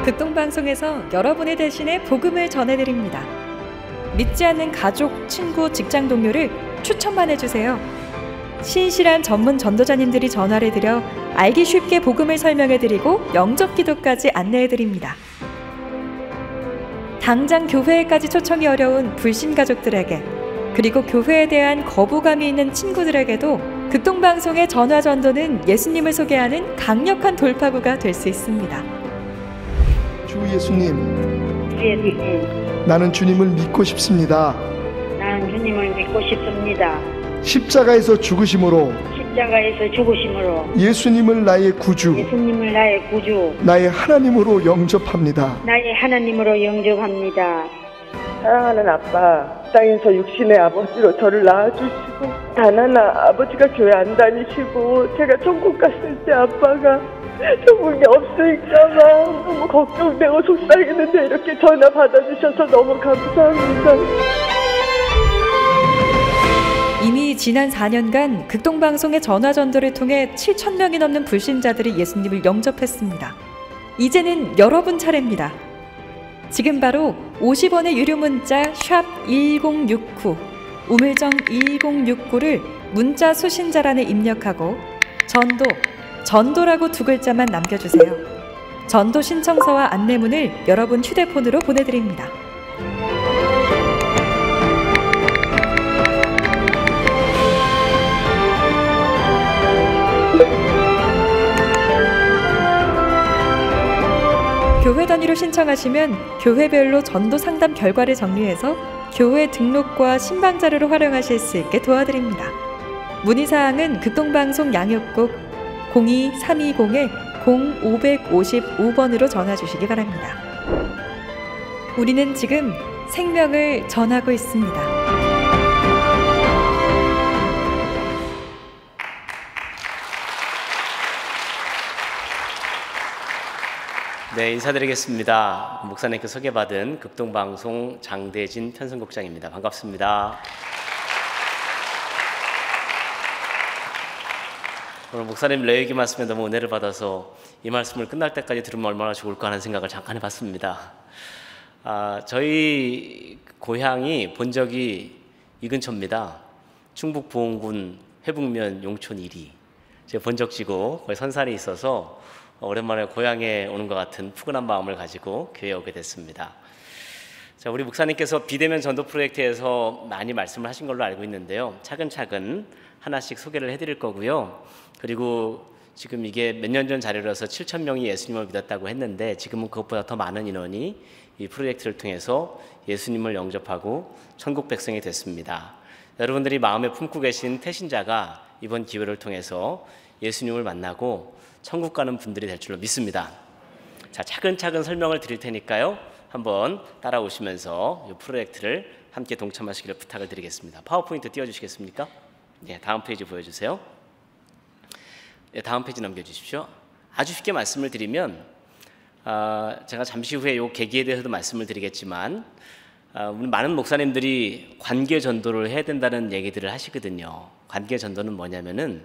극동방송에서 여러분의 대신에 복음을 전해드립니다. 믿지 않는 가족, 친구, 직장 동료를 추천만 해주세요. 신실한 전문 전도자님들이 전화를 드려 알기 쉽게 복음을 설명해드리고 영접 기도까지 안내해드립니다. 당장 교회에까지 초청이 어려운 불신 가족들에게, 그리고 교회에 대한 거부감이 있는 친구들에게도 극동방송의 전화 전도는 예수님을 소개하는 강력한 돌파구가 될 수 있습니다. 주 예수님, 나는 주님을 믿고 싶습니다. 나는 주님을 믿고 싶습니다. 십자가에서 죽으심으로 예수님을 나의 구주, 나의 하나님으로 영접합니다. 사랑하는 아빠, 땅에서 육신의 아버지로 저를 낳아주시고 단 하나 아버지가 교회 안 다니시고 제가 천국 갔을 때 아빠가 천국이 없을까봐 너무 걱정되고 속상했는데 이렇게 전화 받아주셔서 너무 감사합니다. 이미 지난 4년간 극동방송의 전화전도를 통해 7,000명이 넘는 불신자들이 예수님을 영접했습니다. 이제는 여러분 차례입니다. 지금 바로 50원의 유료 문자 샵 1069, 우물정 1069를 문자 수신자란에 입력하고 전도라고 두 글자만 남겨주세요. 전도 신청서와 안내문을 여러분 휴대폰으로 보내드립니다. 교회 단위로 신청하시면 교회별로 전도 상담 결과를 정리해서 교회 등록과 신방 자료로 활용하실 수 있게 도와드립니다. 문의사항은 극동방송 양육국 02-320-0555번으로 전화 주시기 바랍니다. 우리는 지금 생명을 전하고 있습니다. 네, 인사드리겠습니다. 목사님께 소개받은 극동방송 장대진 편성국장입니다. 반갑습니다. 오늘 목사님 레위기 말씀에 너무 은혜를 받아서 이 말씀을 끝날 때까지 들으면 얼마나 좋을까 하는 생각을 잠깐 해봤습니다. 저희 고향이 본적이 이 근처입니다. 충북 보은군 회북면 용촌 1리. 제 본적지고 거의 선산에 있어서 오랜만에 고향에 오는 것 같은 푸근한 마음을 가지고 교회에 오게 됐습니다. 자, 우리 목사님께서 비대면 전도 프로젝트에서 많이 말씀을 하신 걸로 알고 있는데요. 차근차근 하나씩 소개를 해드릴 거고요. 그리고 지금 이게 몇 년 전 자료라서 7,000명이 예수님을 믿었다고 했는데 지금은 그것보다 더 많은 인원이 이 프로젝트를 통해서 예수님을 영접하고 천국 백성이 됐습니다. 여러분들이 마음에 품고 계신 태신자가 이번 기회를 통해서 예수님을 만나고 천국 가는 분들이 될 줄로 믿습니다. 자, 차근차근 설명을 드릴 테니까요. 한번 따라오시면서 이 프로젝트를 함께 동참하시기를 부탁을 드리겠습니다. 파워포인트 띄워주시겠습니까? 네, 다음 페이지 보여주세요. 네, 다음 페이지 넘겨주십시오. 아주 쉽게 말씀을 드리면 제가 잠시 후에 이 계기에 대해서도 말씀을 드리겠지만 많은 목사님들이 관계 전도를 해야 된다는 얘기들을 하시거든요. 관계 전도는 뭐냐면은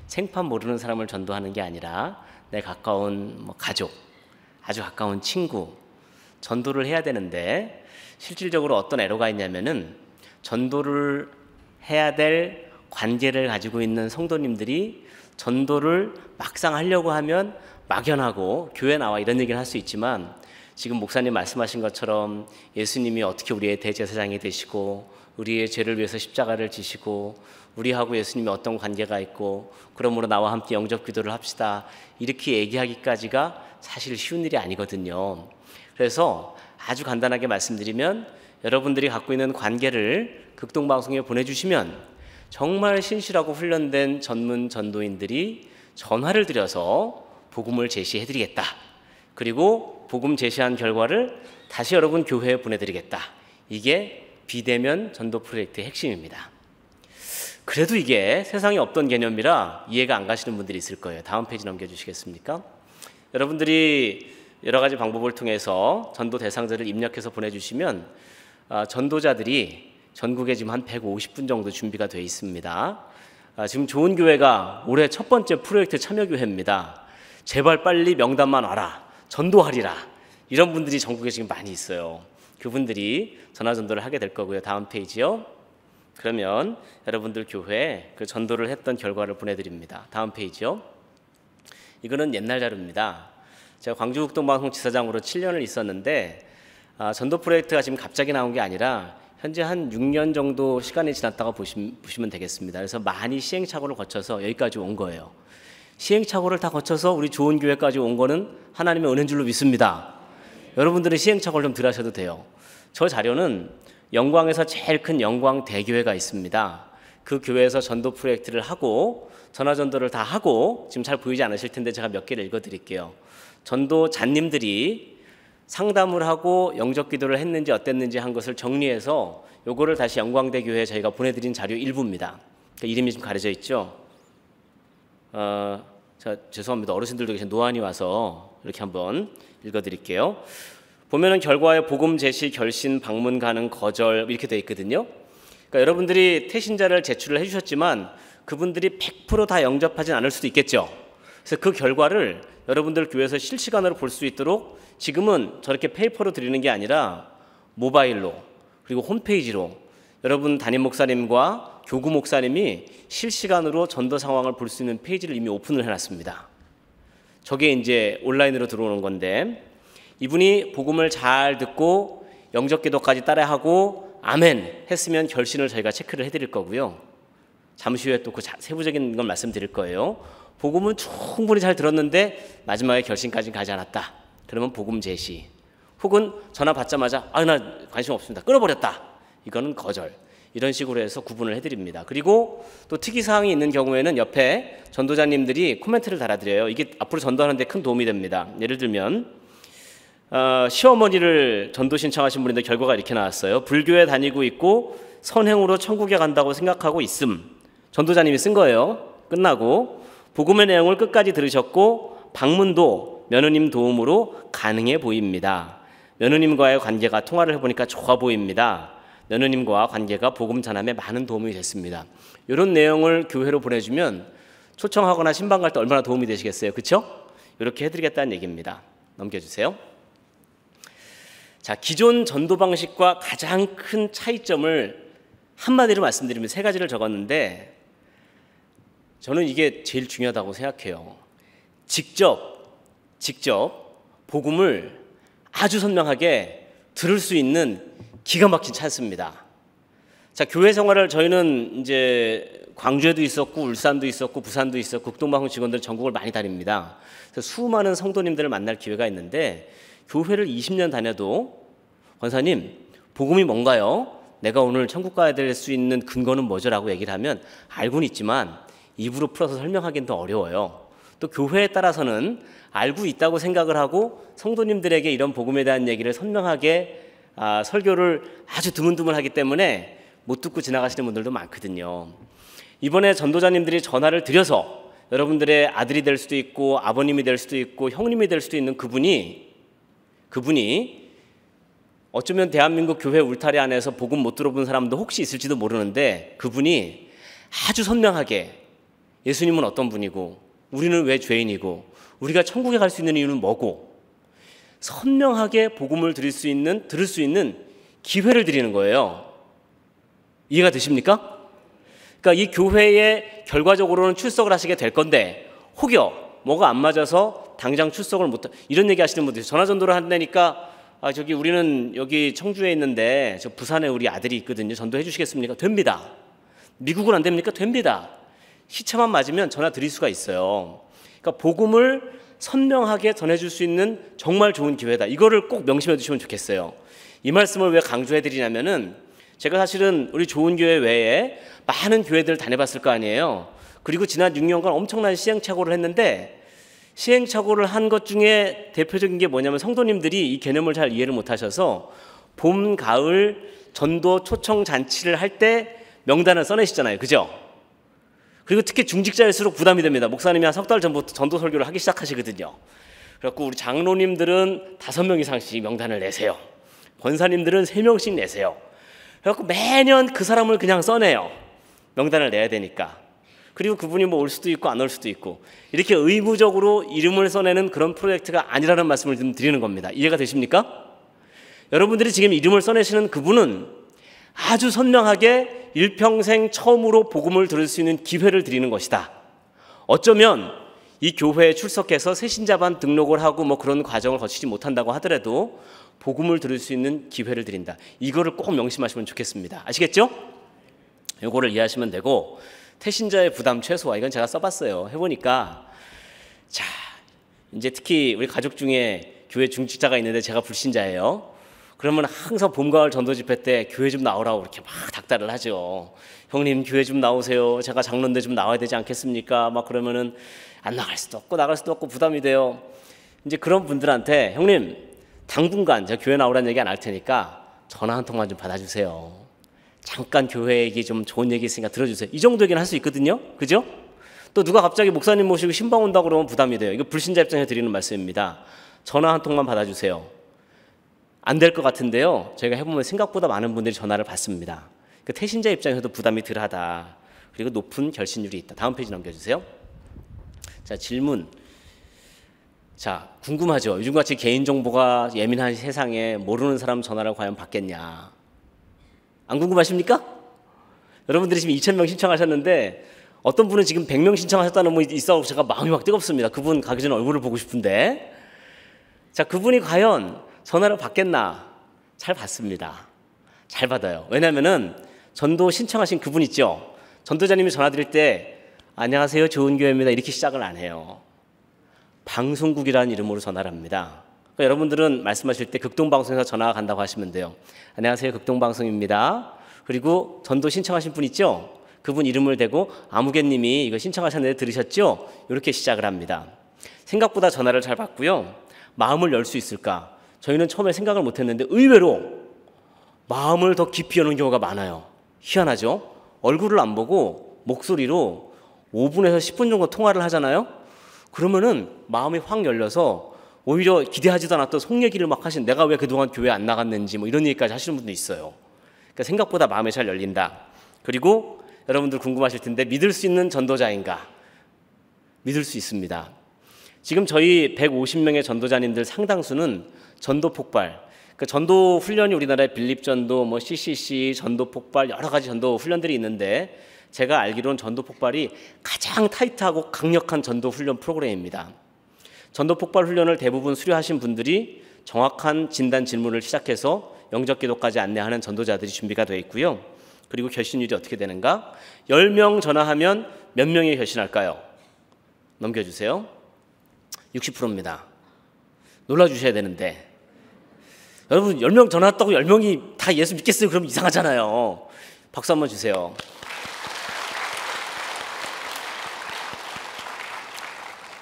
생판 모르는 사람을 전도하는 게 아니라 내 가까운 가족, 아주 가까운 친구 전도를 해야 되는데 실질적으로 어떤 애로가 있냐면은 전도를 해야 될 관계를 가지고 있는 성도님들이 전도를 막상 하려고 하면 막연하고 교회 나와 이런 얘기를 할 수 있지만 지금 목사님 말씀하신 것처럼 예수님이 어떻게 우리의 대제사장이 되시고 우리의 죄를 위해서 십자가를 지시고 우리하고 예수님이 어떤 관계가 있고 그러므로 나와 함께 영접 기도를 합시다 이렇게 얘기하기까지가 사실 쉬운 일이 아니거든요. 그래서 아주 간단하게 말씀드리면 여러분들이 갖고 있는 관계를 극동방송에 보내주시면 정말 신실하고 훈련된 전문 전도인들이 전화를 드려서 복음을 제시해드리겠다. 그리고 복음 제시한 결과를 다시 여러분 교회에 보내드리겠다. 이게 비대면 전도 프로젝트의 핵심입니다. 그래도 이게 세상에 없던 개념이라 이해가 안 가시는 분들이 있을 거예요. 다음 페이지 넘겨주시겠습니까? 여러분들이 여러 가지 방법을 통해서 전도 대상자를 입력해서 보내주시면 전도자들이 전국에 지금 한 150분 정도 준비가 되어 있습니다. 지금 좋은 교회가 올해 첫 번째 프로젝트 참여교회입니다. 제발 빨리 명단만 와라. 전도하리라. 이런 분들이 전국에 지금 많이 있어요. 그분들이 전화전도를 하게 될 거고요. 다음 페이지요. 그러면 여러분들 교회에 그 전도를 했던 결과를 보내드립니다. 다음 페이지요. 이거는 옛날 자료입니다. 제가 광주국동방송 지사장으로 7년을 있었는데 전도 프로젝트가 지금 갑자기 나온 게 아니라 현재 한 6년 정도 시간이 지났다고 보시면 되겠습니다. 그래서 많이 시행착오를 거쳐서 여기까지 온 거예요. 시행착오를 다 거쳐서 우리 좋은 교회까지 온 거는 하나님의 은혜인 줄로 믿습니다. 여러분들은 시행착오를 좀 덜 하셔도 돼요. 저 자료는 영광에서 제일 큰 영광 대교회가 있습니다. 그 교회에서 전도 프로젝트를 하고 전화전도를 다 하고, 지금 잘 보이지 않으실 텐데 제가 몇 개를 읽어드릴게요. 전도자님들이 상담을 하고 영접 기도를 했는지 어땠는지 한 것을 정리해서 요거를 다시 영광대교회에 저희가 보내드린 자료 일부입니다. 이름이 좀 가려져 있죠. 자, 죄송합니다. 어르신들도 계신 노안이 와서 이렇게 한번 읽어드릴게요. 보면은 결과에 복음 제시, 결신, 방문 가능, 거절 이렇게 되어 있거든요. 그러니까 여러분들이 태신자를 제출을 해주셨지만 그분들이 100% 다 영접하진 않을 수도 있겠죠. 그래서 그 결과를 여러분들 교회에서 실시간으로 볼 수 있도록 지금은 저렇게 페이퍼로 드리는 게 아니라 모바일로, 그리고 홈페이지로 여러분 담임 목사님과 교구 목사님이 실시간으로 전도 상황을 볼 수 있는 페이지를 이미 오픈을 해놨습니다. 저게 이제 온라인으로 들어오는 건데, 이분이 복음을 잘 듣고 영접 기도까지 따라하고 아멘 했으면 결신을 저희가 체크를 해드릴 거고요. 잠시 후에 또 그 세부적인 건 말씀드릴 거예요. 복음은 충분히 잘 들었는데 마지막에 결신까지는 가지 않았다. 그러면 복음 제시. 혹은 전화 받자마자 나 관심 없습니다. 끊어버렸다. 이거는 거절. 이런 식으로 해서 구분을 해드립니다. 그리고 또 특이사항이 있는 경우에는 옆에 전도자님들이 코멘트를 달아드려요. 이게 앞으로 전도하는 데 큰 도움이 됩니다. 예를 들면 시어머니를 전도 신청하신 분인데 결과가 이렇게 나왔어요. 불교에 다니고 있고 선행으로 천국에 간다고 생각하고 있음. 전도자님이 쓴 거예요. 끝나고 복음의 내용을 끝까지 들으셨고 방문도 며느님 도움으로 가능해 보입니다. 며느님과의 관계가 통화를 해보니까 좋아 보입니다. 며느님과 관계가 복음 전함에 많은 도움이 됐습니다. 이런 내용을 교회로 보내주면 초청하거나 신방 갈 때 얼마나 도움이 되시겠어요? 그렇죠? 이렇게 해드리겠다는 얘기입니다. 넘겨주세요. 자, 기존 전도 방식과 가장 큰 차이점을 한마디로 말씀드리면 세 가지를 적었는데 저는 이게 제일 중요하다고 생각해요. 직접 복음을 아주 선명하게 들을 수 있는 기가 막힌 찬스입니다. 자, 교회 생활을 저희는 이제 광주에도 있었고 울산도 있었고 부산도 있었고 국동방송 직원들 전국을 많이 다닙니다. 그래서 수많은 성도님들을 만날 기회가 있는데 교회를 20년 다녀도 권사님 복음이 뭔가요? 내가 오늘 천국 가야 될 수 있는 근거는 뭐죠? 라고 얘기를 하면 알고는 있지만 입으로 풀어서 설명하기는 더 어려워요. 또 교회에 따라서는 알고 있다고 생각을 하고 성도님들에게 이런 복음에 대한 얘기를 선명하게 설교를 아주 드문드문하기 때문에 못 듣고 지나가시는 분들도 많거든요. 이번에 전도자님들이 전화를 드려서 여러분들의 아들이 될 수도 있고 아버님이 될 수도 있고 형님이 될 수도 있는 그분이 어쩌면 대한민국 교회 울타리 안에서 복음 못 들어본 사람도 혹시 있을지도 모르는데 그분이 아주 선명하게 예수님은 어떤 분이고 우리는 왜 죄인이고 우리가 천국에 갈 수 있는 이유는 뭐고 선명하게 복음을 들을 수 있는 기회를 드리는 거예요. 이해가 되십니까? 그러니까 이 교회에 결과적으로는 출석을 하시게 될 건데 혹여 뭐가 안 맞아서 당장 출석을 못 이런 얘기 하시는 분들 전화전도를 한다니까 저기 우리는 여기 청주에 있는데 저 부산에 우리 아들이 있거든요. 전도해 주시겠습니까? 됩니다. 미국은 안 됩니까? 됩니다. 시차만 맞으면 전화 드릴 수가 있어요. 그러니까 복음을 선명하게 전해줄 수 있는 정말 좋은 기회다. 이거를 꼭 명심해 두시면 좋겠어요. 이 말씀을 왜 강조해 드리냐면은 제가 사실은 우리 좋은 교회 외에 많은 교회들을 다녀봤을 거 아니에요. 그리고 지난 6년간 엄청난 시행착오를 했는데 시행착오를 한 것 중에 대표적인 게 뭐냐면 성도님들이 이 개념을 잘 이해를 못하셔서 봄, 가을 전도 초청 잔치를 할 때 명단을 써내시잖아요. 그죠? 그리고 특히 중직자일수록 부담이 됩니다. 목사님이 한 석 달 전부터 전도 설교를 하기 시작하시거든요. 그래갖고 우리 장로님들은 5명 이상씩 명단을 내세요. 권사님들은 3명씩 내세요. 그래갖고 매년 그 사람을 그냥 써내요. 명단을 내야 되니까. 그리고 그분이 뭐 올 수도 있고 안 올 수도 있고 이렇게 의무적으로 이름을 써내는 그런 프로젝트가 아니라는 말씀을 좀 드리는 겁니다. 이해가 되십니까? 여러분들이 지금 이름을 써내시는 그분은 아주 선명하게 일평생 처음으로 복음을 들을 수 있는 기회를 드리는 것이다. 어쩌면 이 교회에 출석해서 새신자반 등록을 하고 뭐 그런 과정을 거치지 못한다고 하더라도 복음을 들을 수 있는 기회를 드린다. 이거를 꼭 명심하시면 좋겠습니다. 아시겠죠? 이거를 이해하시면 되고, 태신자의 부담 최소화, 이건 제가 써봤어요. 해보니까 자, 이제 특히 우리 가족 중에 교회 중직자가 있는데 제가 불신자예요. 그러면 항상 봄, 가을 전도 집회 때 교회 좀 나오라고 이렇게 막 닥달을 하죠. 형님 교회 좀 나오세요. 제가 장로인데 좀 나와야 되지 않겠습니까? 막 그러면은 안 나갈 수도 없고 나갈 수도 없고 부담이 돼요. 이제 그런 분들한테 형님 당분간 제가 교회 나오라는 얘기 안 할 테니까 전화 한 통만 좀 받아주세요. 잠깐 교회 얘기 좀 좋은 얘기 있으니까 들어주세요. 이 정도 얘기는 할 수 있거든요. 그죠? 또 누가 갑자기 목사님 모시고 신방 온다고 그러면 부담이 돼요. 이거 불신자 입장에서 드리는 말씀입니다. 전화 한 통만 받아주세요. 안 될 것 같은데요. 저희가 해보면 생각보다 많은 분들이 전화를 받습니다. 그 태신자 입장에서도 부담이 덜하다. 그리고 높은 결신율이 있다. 다음 페이지 넘겨주세요. 자, 질문. 자, 궁금하죠? 요즘같이 개인정보가 예민한 세상에 모르는 사람 전화를 과연 받겠냐? 안 궁금하십니까? 여러분들이 지금 2,000명 신청하셨는데 어떤 분은 지금 100명 신청하셨다는 분이 있어 제가 마음이 막 뜨겁습니다. 그분 가기 전에 얼굴을 보고 싶은데. 자, 그분이 과연 전화를 받겠나? 잘 받습니다. 잘 받아요. 왜냐면은 전도 신청하신 그분 있죠? 전도자님이 전화 드릴 때 안녕하세요, 좋은 교회입니다. 이렇게 시작을 안 해요. 방송국이라는 이름으로 전화를 합니다. 그러니까 여러분들은 말씀하실 때 극동방송에서 전화가 간다고 하시면 돼요. 안녕하세요, 극동방송입니다. 그리고 전도 신청하신 분 있죠? 그분 이름을 대고 아무개님이 이거 신청하셨는데 들으셨죠? 이렇게 시작을 합니다. 생각보다 전화를 잘 받고요. 마음을 열 수 있을까? 저희는 처음에 생각을 못했는데 의외로 마음을 더 깊이 여는 경우가 많아요. 희한하죠? 얼굴을 안 보고 목소리로 5분에서 10분 정도 통화를 하잖아요. 그러면은 마음이 확 열려서 오히려 기대하지도 않았던 속 얘기를 막 하신, 내가 왜 그동안 교회 안 나갔는지 뭐 이런 얘기까지 하시는 분도 있어요. 그러니까 생각보다 마음이 잘 열린다. 그리고 여러분들 궁금하실 텐데 믿을 수 있는 전도자인가? 믿을 수 있습니다. 지금 저희 150명의 전도자님들 상당수는 전도 폭발, 그러니까 전도 훈련이 우리나라에 빌립전도, 뭐 CCC, 전도 폭발 여러 가지 전도 훈련들이 있는데 제가 알기로는 전도 폭발이 가장 타이트하고 강력한 전도 훈련 프로그램입니다. 전도 폭발 훈련을 대부분 수료하신 분들이 정확한 진단 질문을 시작해서 영접 기도까지 안내하는 전도자들이 준비가 되어 있고요. 그리고 결신율이 어떻게 되는가? 10명 전화하면 몇 명이 결신할까요? 넘겨주세요. 60%입니다. 놀라주셔야 되는데 여러분 10명 전화 왔다고 10명이 다 예수 믿겠어요? 그럼 이상하잖아요. 박수 한번 주세요.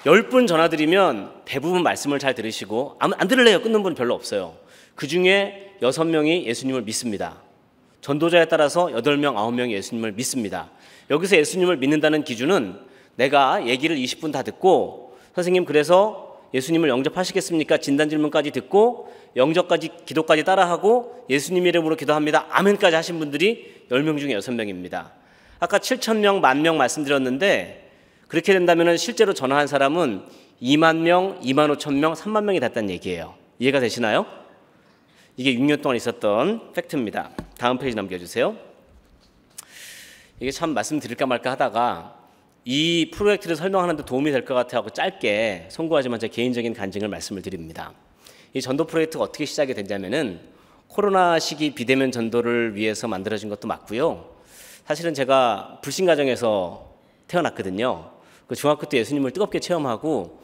열 분 전화드리면 대부분 말씀을 잘 들으시고 안 들을래요? 끊는 분은 별로 없어요. 그중에 6명이 예수님을 믿습니다. 전도자에 따라서 8명, 9명이 예수님을 믿습니다. 여기서 예수님을 믿는다는 기준은 내가 얘기를 20분 다 듣고 선생님 그래서 예수님을 영접하시겠습니까? 진단 질문까지 듣고 영접까지 기도까지 따라하고 예수님 이름으로 기도합니다. 아멘까지 하신 분들이 10명 중에 6명입니다. 아까 7,000명, 10,000명 말씀드렸는데 그렇게 된다면 실제로 전화한 사람은 2만 명, 2만 5천 명, 3만 명이 됐다는 얘기예요. 이해가 되시나요? 이게 6년 동안 있었던 팩트입니다. 다음 페이지 넘겨주세요. 이게 참 말씀드릴까 말까 하다가 이 프로젝트를 설명하는 데 도움이 될 것 같아서 짧게 송구하지만 제 개인적인 간증을 말씀을 드립니다. 이 전도 프로젝트가 어떻게 시작이 됐냐면은 코로나 시기 비대면 전도를 위해서 만들어진 것도 맞고요. 사실은 제가 불신 가정에서 태어났거든요. 그 중학교 때 예수님을 뜨겁게 체험하고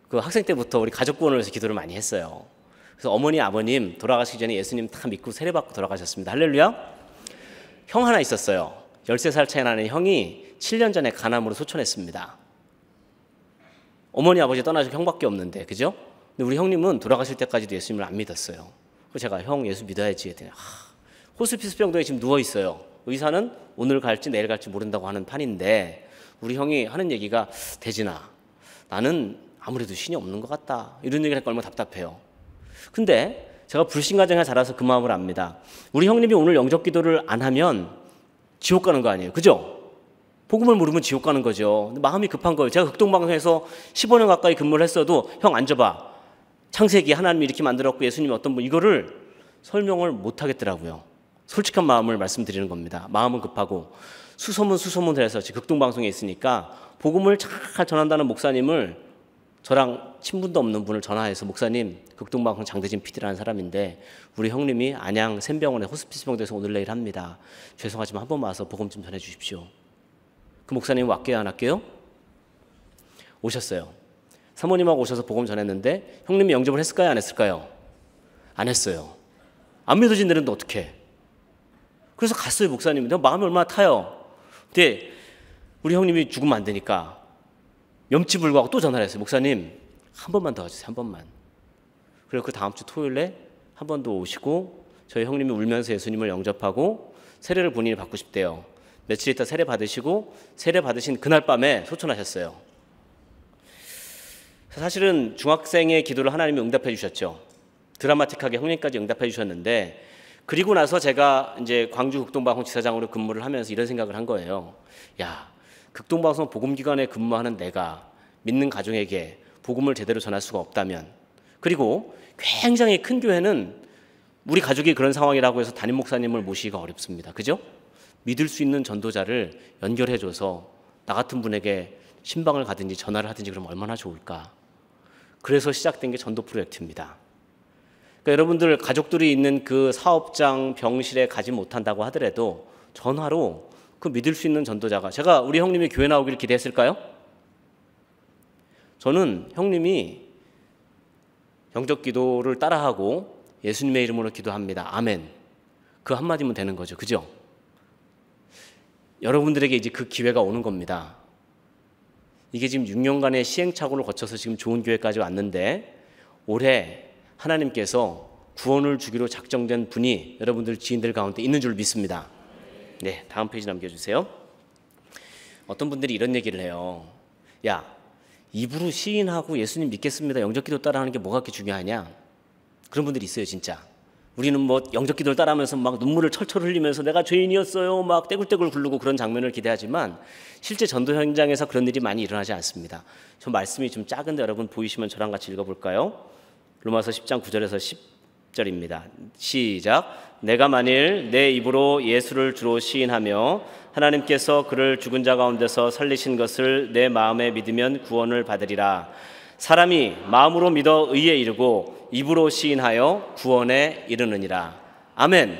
그 학생 때부터 우리 가족 구원을 위해서 기도를 많이 했어요. 그래서 어머니, 아버님 돌아가시기 전에 예수님 다 믿고 세례받고 돌아가셨습니다. 할렐루야. 형 하나 있었어요. 13살 차이 나는 형이 7년 전에 간암으로 소천했습니다. 어머니, 아버지 떠나시고 형밖에 없는데, 그죠? 근데 우리 형님은 돌아가실 때까지도 예수님을 안 믿었어요. 그래서 제가 형 예수 믿어야지 했더니 호스피스 병동에 지금 누워있어요. 의사는 오늘 갈지 내일 갈지 모른다고 하는 판인데 우리 형이 하는 얘기가 대진아 나는 아무래도 신이 없는 것 같다 이런 얘기를 하니까 얼마나 답답해요. 근데 제가 불신가정에 자라서 그 마음을 압니다. 우리 형님이 오늘 영접 기도를 안 하면 지옥 가는 거 아니에요, 그죠? 복음을 모르면 지옥 가는 거죠. 근데 마음이 급한 거예요. 제가 극동방송에서 15년 가까이 근무를 했어도 형 앉아봐. 창세기 하나님이 이렇게 만들었고 예수님이 어떤 분, 이거를 설명을 못 하겠더라고요. 솔직한 마음을 말씀드리는 겁니다. 마음은 급하고 수소문을 해서 지금 극동방송에 있으니까 복음을 잘 전한다는 목사님을, 저랑 친분도 없는 분을 전화해서, 목사님 극동방송 장대진 PD라는 사람인데 우리 형님이 안양 샘병원에 호스피스 병동에서 오늘 내일 합니다. 죄송하지만 한 번 와서 복음 좀 전해 주십시오. 그 목사님 왔게요, 안 할게요? 오셨어요. 사모님하고 오셔서 복음 전했는데 형님이 영접을 했을까요, 안 했을까요? 안 했어요. 안 믿어진다는데 어떡해. 그래서 갔어요. 목사님. 내가 마음이 얼마나 타요. 근데 우리 형님이 죽으면 안 되니까 염치불구하고 또 전화를 했어요. 목사님 한 번만 더 와주세요. 한 번만. 그리고 그 다음 주 토요일에 한 번 더 오시고 저희 형님이 울면서 예수님을 영접하고 세례를 본인이 받고 싶대요. 며칠 있다 세례 받으시고 세례 받으신 그날 밤에 소천하셨어요. 사실은 중학생의 기도를 하나님이 응답해 주셨죠. 드라마틱하게 형님까지 응답해 주셨는데, 그리고 나서 제가 이제 광주 극동방송 지사장으로 근무를 하면서 이런 생각을 한 거예요. 야, 극동방송 복음기관에 근무하는 내가 믿는 가정에게 복음을 제대로 전할 수가 없다면, 그리고 굉장히 큰 교회는 우리 가족이 그런 상황이라고 해서 담임 목사님을 모시기가 어렵습니다. 그죠? 믿을 수 있는 전도자를 연결해줘서 나 같은 분에게 신방을 가든지 전화를 하든지 그러면 얼마나 좋을까. 그래서 시작된 게 전도 프로젝트입니다. 그러니까 여러분들 가족들이 있는 그 사업장 병실에 가지 못한다고 하더라도 전화로 그 믿을 수 있는 전도자가, 제가 우리 형님이 교회 나오기를 기대했을까요? 저는 형님이 영접 기도를 따라하고 예수님의 이름으로 기도합니다. 아멘. 그 한마디면 되는 거죠. 그죠? 여러분들에게 이제 그 기회가 오는 겁니다. 이게 지금 6년간의 시행착오를 거쳐서 지금 좋은 교회까지 왔는데, 올해 하나님께서 구원을 주기로 작정된 분이 여러분들 지인들 가운데 있는 줄 믿습니다. 네, 다음 페이지 넘겨주세요. 어떤 분들이 이런 얘기를 해요. 야, 입으로 시인하고 예수님 믿겠습니다, 영접기도 따라하는 게 뭐가 그렇게 중요하냐. 그런 분들이 있어요. 진짜 우리는 뭐 영접기도를 따라하면서 막 눈물을 철철 흘리면서 내가 죄인이었어요 막 떼굴떼굴 굴르고 그런 장면을 기대하지만 실제 전도 현장에서 그런 일이 많이 일어나지 않습니다. 저 말씀이 좀 작은데 여러분 보이시면 저랑 같이 읽어볼까요? 로마서 10장 9절에서 10절입니다. 시작. 내가 만일 내 입으로 예수를 주로 시인하며 하나님께서 그를 죽은 자 가운데서 살리신 것을 내 마음에 믿으면 구원을 받으리라. 사람이 마음으로 믿어 의에 이르고 입으로 시인하여 구원에 이르느니라. 아멘.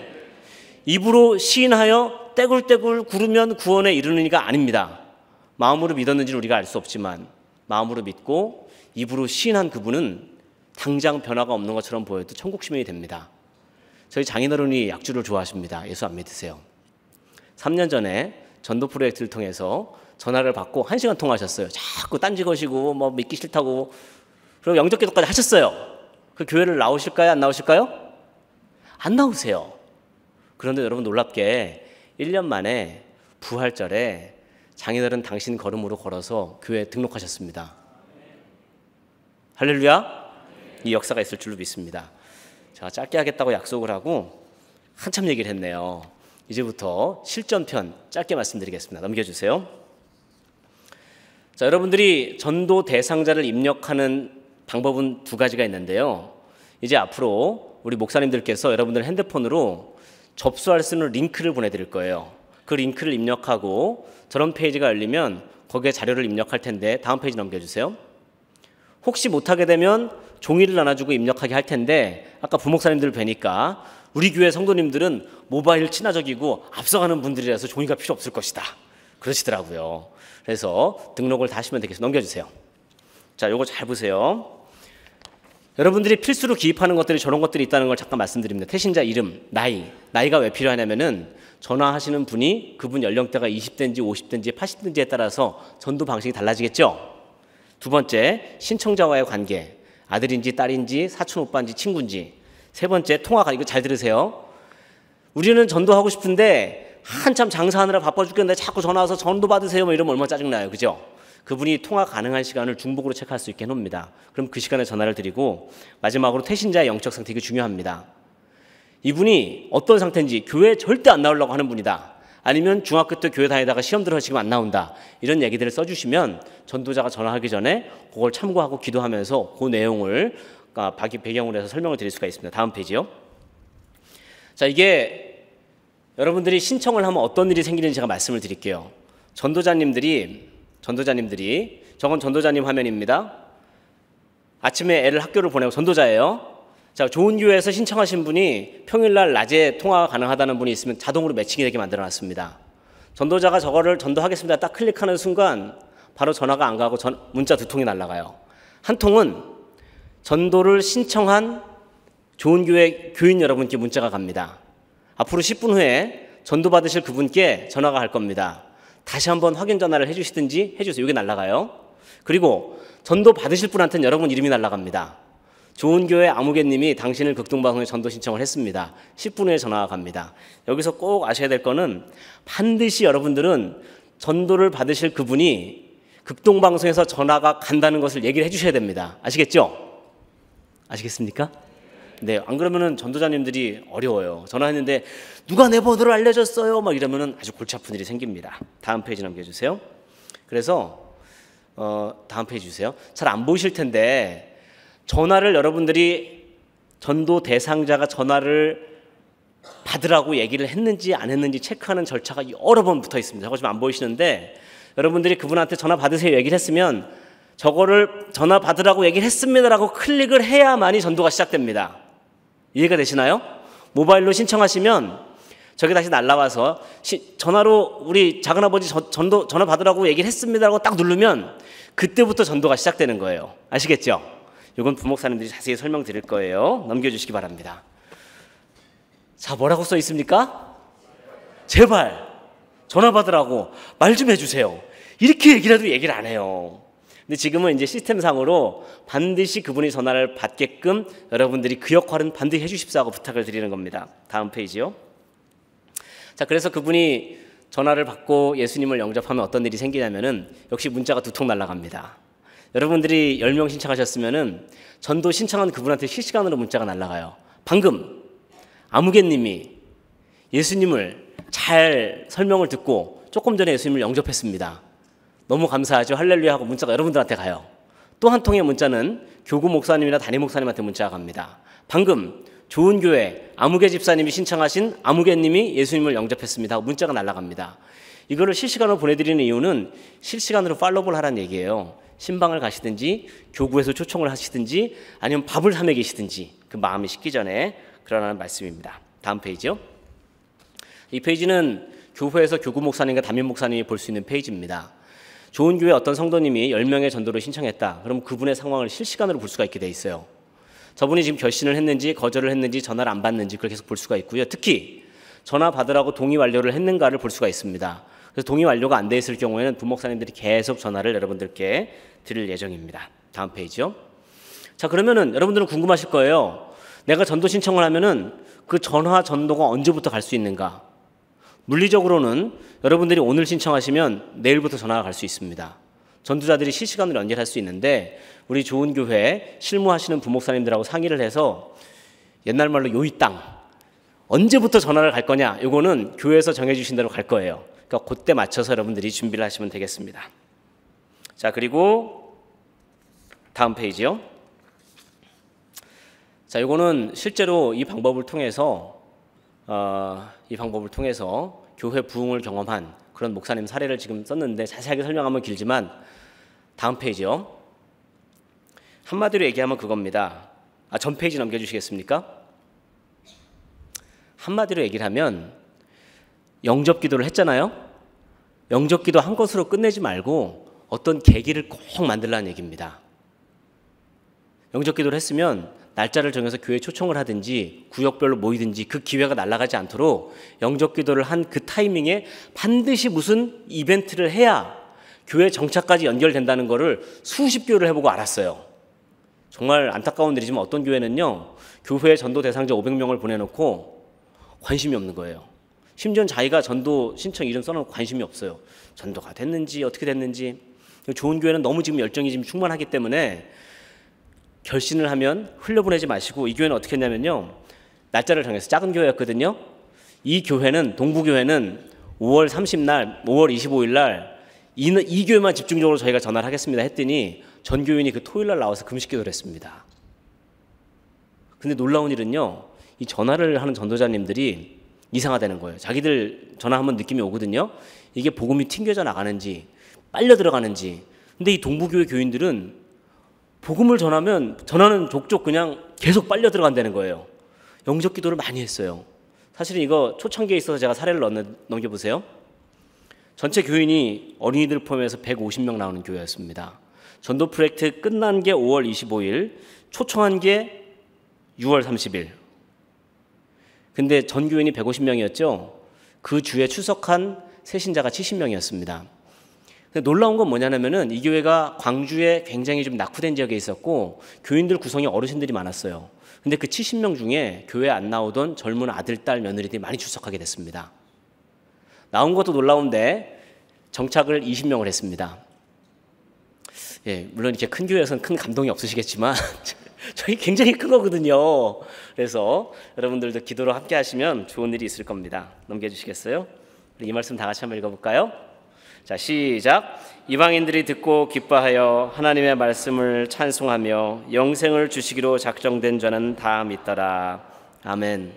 입으로 시인하여 떼굴떼굴 구르면 구원에 이르느니가 아닙니다. 마음으로 믿었는지는 우리가 알 수 없지만 마음으로 믿고 입으로 시인한 그분은 당장 변화가 없는 것처럼 보여도 천국 시민이 됩니다. 저희 장인어른이 약주를 좋아하십니다. 예수 안 믿으세요. 3년 전에 전도 프로젝트를 통해서 전화를 받고 1시간 통화하셨어요. 자꾸 딴지 거시고 뭐 믿기 싫다고. 그리고 영접기도까지 하셨어요. 그 교회를 나오실까요? 안 나오실까요? 안 나오세요. 그런데 여러분 놀랍게 1년 만에 부활절에 장인어른 당신 걸음으로 걸어서 교회에 등록하셨습니다. 할렐루야. 이 역사가 있을 줄로 믿습니다. 제가 짧게 하겠다고 약속을 하고 한참 얘기를 했네요. 이제부터 실전편 짧게 말씀드리겠습니다. 넘겨주세요. 자, 여러분들이 전도 대상자를 입력하는 방법은 두 가지가 있는데요. 이제 앞으로 우리 목사님들께서 여러분들 핸드폰으로 접수할 수 있는 링크를 보내드릴 거예요. 그 링크를 입력하고 저런 페이지가 열리면 거기에 자료를 입력할 텐데 다음 페이지 넘겨주세요. 혹시 못하게 되면 종이를 나눠주고 입력하게 할 텐데 아까 부목사님들 뵈니까 우리 교회 성도님들은 모바일 친화적이고 앞서가는 분들이라서 종이가 필요 없을 것이다 그러시더라고요. 그래서 등록을 다 하시면 되겠습니다. 넘겨주세요. 자, 요거 잘 보세요. 여러분들이 필수로 기입하는 것들이 저런 것들이 있다는 걸 잠깐 말씀드립니다. 태신자 이름, 나이가 왜 필요하냐면은 전화하시는 분이 그분 연령대가 20대인지 50대인지 80대인지에 따라서 전도 방식이 달라지겠죠. 두 번째, 신청자와의 관계, 아들인지 딸인지 사촌 오빠인지 친구인지. 세 번째, 통화가, 이거 잘 들으세요. 우리는 전도하고 싶은데 한참 장사하느라 바빠 죽겠는데 자꾸 전화 와서 전도 받으세요 뭐 이러면 얼마나 짜증나요. 그죠? 그분이 통화 가능한 시간을 중복으로 체크할 수 있게 해놓습니다. 그럼 그 시간에 전화를 드리고, 마지막으로 태신자의 영적 상태, 이게 중요합니다. 이분이 어떤 상태인지, 교회에 절대 안 나오려고 하는 분이다, 아니면 중학교 때 교회 다니다가 시험 들어서 지금 안 나온다. 이런 얘기들을 써주시면 전도자가 전화하기 전에 그걸 참고하고 기도하면서 그 내용을 배경으로 해서 설명을 드릴 수가 있습니다. 다음 페이지요. 자, 이게 여러분들이 신청을 하면 어떤 일이 생기는지 제가 말씀을 드릴게요. 전도자님들이 저건 전도자님 화면입니다. 아침에 애를 학교를 보내고 전도자예요. 자, 좋은 교회에서 신청하신 분이 평일날 낮에 통화가 가능하다는 분이 있으면 자동으로 매칭이 되게 만들어놨습니다. 전도자가 저거를 전도하겠습니다 딱 클릭하는 순간 바로 전화가 안 가고 문자 2통이 날아가요. 한 통은 전도를 신청한 좋은 교회 교인 여러분께 문자가 갑니다. 앞으로 10분 후에 전도 받으실 그분께 전화가 갈 겁니다. 다시 한번 확인 전화를 해주시든지 해주세요. 이게 날아가요. 그리고 전도 받으실 분한테는 여러분 이름이 날아갑니다. 좋은 교회 아무개님이 당신을 극동방송에 전도 신청을 했습니다. 10분 후에 전화가 갑니다. 여기서 꼭 아셔야 될 거는 반드시 여러분들은 전도를 받으실 그분이 극동방송에서 전화가 간다는 것을 얘기를 해주셔야 됩니다. 아시겠죠? 아시겠습니까? 네, 안 그러면은 전도자님들이 어려워요. 전화했는데 누가 내 번호를 알려줬어요? 막 이러면은 아주 골치 아픈 일이 생깁니다. 다음 페이지 넘겨주세요. 그래서 다음 페이지 주세요. 잘 안 보이실 텐데 전화를 여러분들이 전도 대상자가 전화를 받으라고 얘기를 했는지 안 했는지 체크하는 절차가 여러 번 붙어 있습니다. 저거 지금 안 보이시는데 여러분들이 그분한테 전화 받으세요 얘기를 했으면 저거를 전화 받으라고 얘기를 했습니다라고 클릭을 해야만이 전도가 시작됩니다. 이해가 되시나요? 모바일로 신청하시면 저게 다시 날라와서 전화로 우리 작은아버지 전화 받으라고 얘기를 했습니다라고 딱 누르면 그때부터 전도가 시작되는 거예요. 아시겠죠? 이건 부목사님들이 자세히 설명드릴 거예요. 넘겨주시기 바랍니다. 자, 뭐라고 써 있습니까? 제발 전화 받으라고 말 좀 해주세요. 이렇게 얘기라도 얘기를 안 해요. 근데 지금은 이제 시스템상으로 반드시 그분이 전화를 받게끔 여러분들이 그 역할은 반드시 해주십사 하고 부탁을 드리는 겁니다. 다음 페이지요. 자, 그래서 그분이 전화를 받고 예수님을 영접하면 어떤 일이 생기냐면은 역시 문자가 2통 날아갑니다. 여러분들이 10명 신청하셨으면은 전도 신청한 그분한테 실시간으로 문자가 날아가요. 방금 아무개님이 예수님을 잘 설명을 듣고 조금 전에 예수님을 영접했습니다. 너무 감사하죠. 할렐루야 하고 문자가 여러분들한테 가요. 또 한 통의 문자는 교구 목사님이나 담임 목사님한테 문자가 갑니다. 방금 좋은 교회 아무개 집사님이 신청하신 아무개님이 예수님을 영접했습니다 하고 문자가 날아갑니다. 이거를 실시간으로 보내드리는 이유는 실시간으로 팔로우를 하라는 얘기예요. 신방을 가시든지 교구에서 초청을 하시든지 아니면 밥을 사 먹이시든지 그 마음이 식기 전에 그러라는 말씀입니다. 다음 페이지요. 이 페이지는 교회에서 교구 목사님과 담임 목사님이 볼 수 있는 페이지입니다. 좋은 교회 어떤 성도님이 10명의 전도를 신청했다. 그럼 그분의 상황을 실시간으로 볼 수가 있게 돼 있어요. 저분이 지금 결신을 했는지 거절을 했는지 전화를 안 받는지 그걸 계속 볼 수가 있고요. 특히 전화 받으라고 동의 완료를 했는가를 볼 수가 있습니다. 그래서 동의 완료가 안 돼 있을 경우에는 부목사님들이 계속 전화를 여러분들께 드릴 예정입니다. 다음 페이지요. 자, 그러면은 여러분들은 궁금하실 거예요. 내가 전도 신청을 하면은 그 전화 전도가 언제부터 갈 수 있는가? 물리적으로는 여러분들이 오늘 신청하시면 내일부터 전화가 갈 수 있습니다. 전도자들이 실시간으로 연결할 수 있는데 우리 좋은 교회 실무하시는 부목사님들하고 상의를 해서 옛날 말로 요이 땅 언제부터 전화를 갈 거냐? 이거는 교회에서 정해주신 대로 갈 거예요. 그러니까 그때 맞춰서 여러분들이 준비를 하시면 되겠습니다. 자, 그리고 다음 페이지요. 자, 이거는 실제로 이 방법을 통해서 교회 부흥을 경험한 그런 목사님 사례를 지금 썼는데 자세하게 설명하면 길지만 다음 페이지요. 한마디로 얘기하면 그겁니다. 전 페이지 넘겨주시겠습니까? 한마디로 얘기를 하면 영접 기도를 했잖아요. 영접 기도 한 것으로 끝내지 말고 어떤 계기를 꼭 만들라는 얘기입니다. 영접 기도를 했으면 날짜를 정해서 교회에 초청을 하든지 구역별로 모이든지 그 기회가 날아가지 않도록 영접 기도를 한 그 타이밍에 반드시 무슨 이벤트를 해야 교회 정착까지 연결된다는 거를 수십 교회를 해보고 알았어요. 정말 안타까운 일이지만 어떤 교회는요, 교회 전도 대상자 500명을 보내놓고 관심이 없는 거예요. 심지어 자기가 전도 신청 이름 써놓고 관심이 없어요. 전도가 됐는지 어떻게 됐는지. 좋은 교회는 너무 지금 열정이 지금 충만하기 때문에 결신을 하면 흘려보내지 마시고, 이 교회는 어떻게 했냐면요, 날짜를 정해서 작은 교회였거든요. 이 교회는, 동부교회는 5월 30날, 5월 25일 날 이 교회만 집중적으로 저희가 전화를 하겠습니다 했더니 전 교인이 그 토요일 날 나와서 금식기도를 했습니다. 근데 놀라운 일은요, 이 전화를 하는 전도자님들이 이상하다는 거예요. 자기들 전화하면 느낌이 오거든요. 이게 복음이 튕겨져 나가는지 빨려 들어가는지. 근데 이 동부교회 교인들은 복음을 전하는 족족 그냥 계속 빨려 들어간다는 거예요. 영접 기도를 많이 했어요. 사실은 이거 초창기에 있어서 제가 사례를 넘겨보세요. 전체 교인이 어린이들 포함해서 150명 나오는 교회였습니다. 전도 프로젝트 끝난 게 5월 25일, 초청한 게 6월 30일. 근데 전 교인이 150명이었죠. 그 주에 출석한 새신자가 70명이었습니다. 근데 놀라운 건 뭐냐면은 이 교회가 광주에 굉장히 좀 낙후된 지역에 있었고 교인들 구성이 어르신들이 많았어요. 근데 그 70명 중에 교회 안 나오던 젊은 아들, 딸, 며느리들이 많이 출석하게 됐습니다. 나온 것도 놀라운데 정착을 20명을 했습니다. 예, 물론 이렇게 큰 교회에서는 큰 감동이 없으시겠지만 저희 굉장히 큰 거거든요. 그래서 여러분들도 기도로 함께 하시면 좋은 일이 있을 겁니다. 넘겨주시겠어요? 이 말씀 다 같이 한번 읽어볼까요? 자, 시작. 이방인들이 듣고 기뻐하여 하나님의 말씀을 찬송하며 영생을 주시기로 작정된 자는 다 믿더라. 아멘.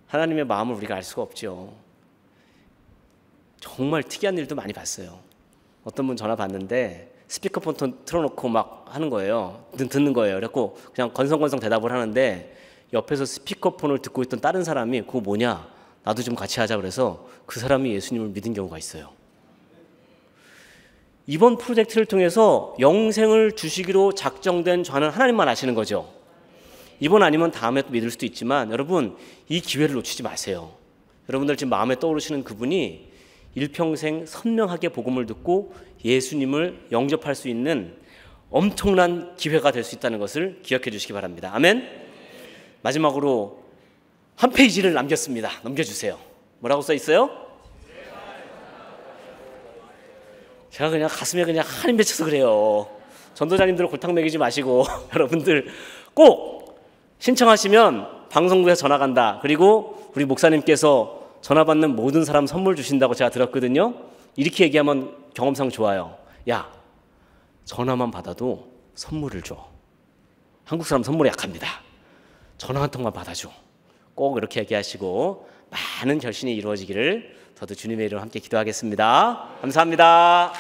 하나님의 마음을 우리가 알 수가 없죠. 정말 특이한 일도 많이 봤어요. 어떤 분 전화 받는데 스피커폰 틀어놓고 막 하는 거예요. 듣는 거예요. 그래갖고 그냥 건성건성 대답을 하는데 옆에서 스피커폰을 듣고 있던 다른 사람이 그거 뭐냐? 나도 좀 같이 하자 그래서 그 사람이 예수님을 믿은 경우가 있어요. 이번 프로젝트를 통해서 영생을 주시기로 작정된 자는 하나님만 아시는 거죠. 이번 아니면 다음에 또 믿을 수도 있지만 여러분 이 기회를 놓치지 마세요. 여러분들 지금 마음에 떠오르시는 그분이 일평생 선명하게 복음을 듣고 예수님을 영접할 수 있는 엄청난 기회가 될 수 있다는 것을 기억해 주시기 바랍니다. 아멘. 마지막으로 한 페이지를 남겼습니다. 넘겨주세요. 뭐라고 써 있어요? 제가 그냥 가슴에 그냥 한이 맺혀서 그래요. 전도자님들 골탕 먹이지 마시고 여러분들 꼭 신청하시면 방송국에서 전화 간다. 그리고 우리 목사님께서 전화 받는 모든 사람 선물 주신다고 제가 들었거든요. 이렇게 얘기하면 경험상 좋아요. 야, 전화만 받아도 선물을 줘. 한국 사람 선물에 약합니다. 전화 한 통만 받아줘. 꼭 이렇게 얘기하시고 많은 결신이 이루어지기를 저도 주님의 이름으로 함께 기도하겠습니다. 감사합니다.